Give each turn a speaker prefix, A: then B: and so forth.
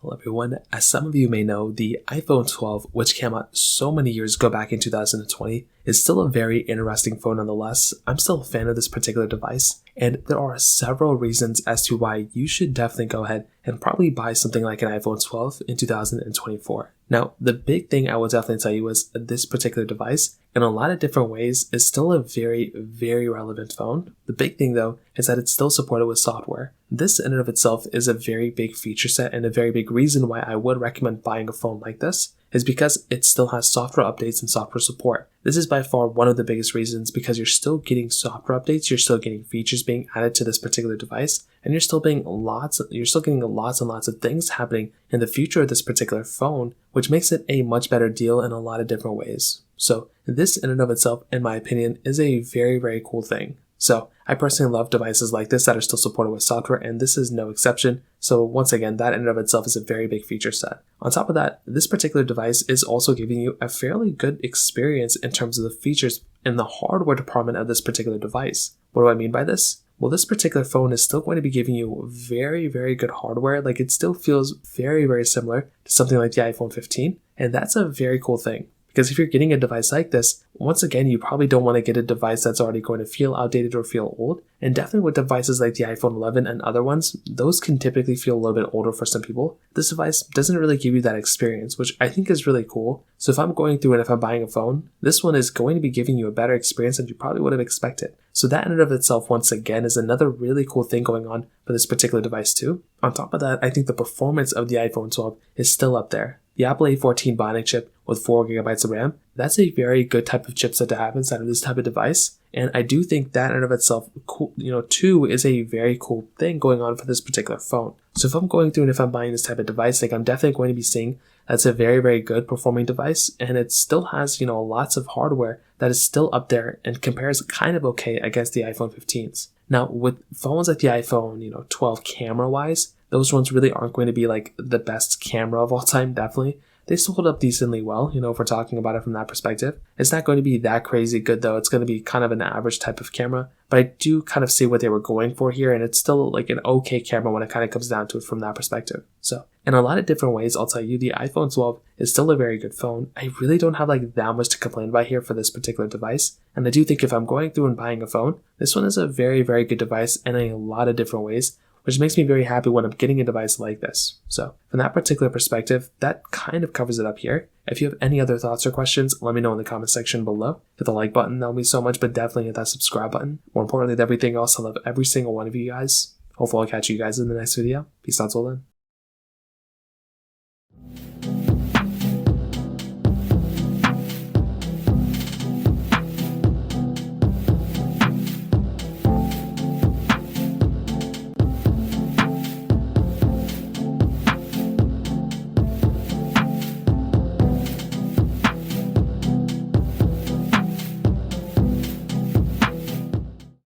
A: Hello everyone, as some of you may know, the iPhone 12, which came out so many years ago back in 2020, is still a very interesting phone nonetheless. I'm still a fan of this particular device, and there are several reasons as to why you should definitely go ahead and probably buy something like an iPhone 12 in 2024. Now, the big thing I will definitely tell you is this particular device, in a lot of different ways, is still a very, very relevant phone. The big thing though is that it's still supported with software. This in and of itself is a very big feature set, and a very big reason why I would recommend buying a phone like this is because it still has software updates and software support. This is by far one of the biggest reasons, because you're still getting software updates, you're still getting features being added to this particular device, and you're still getting lots and lots of things happening in the future of this particular phone, which makes it a much better deal in a lot of different ways. So this in and of itself, in my opinion, is a very, very cool thing. So I personally love devices like this that are still supported with software, and this is no exception. So once again, that in and of itself is a very big feature set. On top of that, this particular device is also giving you a fairly good experience in terms of the features in the hardware department of this particular device. What do I mean by this? Well, this particular phone is still going to be giving you very, very good hardware. Like, it still feels very, very similar to something like the iPhone 15, and that's a very cool thing. Because if you're getting a device like this, once again, you probably don't want to get a device that's already going to feel outdated or feel old. And definitely with devices like the iPhone 11 and other ones, those can typically feel a little bit older for some people. This device doesn't really give you that experience, which I think is really cool. So if I'm going through and if I'm buying a phone, this one is going to be giving you a better experience than you probably would have expected. So that in and of itself, once again, is another really cool thing going on for this particular device too. On top of that, I think the performance of the iPhone 12 is still up there. The Apple A14 Bionic chip with 4GB of RAM, that's a very good type of chipset to have inside of this type of device. And I do think that in and of itself, too, is a very cool thing going on for this particular phone. So if I'm going through and if I'm buying this type of device, like, I'm definitely going to be seeing that's a very, very good performing device, and it still has, lots of hardware that is still up there and compares kind of okay against the iPhone 15s. Now, with phones like the iPhone, 12 camera-wise, those ones really aren't going to be like the best camera of all time, definitely. They still hold up decently well, if we're talking about it from that perspective. It's not going to be that crazy good though. It's going to be kind of an average type of camera, but I do kind of see what they were going for here, and it's still like an okay camera when it kind of comes down to it from that perspective. So in a lot of different ways, I'll tell you, the iPhone 12 is still a very good phone. I really don't have like that much to complain about here for this particular device. And I do think if I'm going through and buying a phone, this one is a very, very good device in a lot of different ways, which makes me very happy when I'm getting a device like this. So from that particular perspective, that kind of covers it up here. If you have any other thoughts or questions, let me know in the comment section below. Hit the like button, that'll mean so much, but definitely hit that subscribe button. More importantly than everything else, I love every single one of you guys. Hopefully I'll catch you guys in the next video. Peace out till then.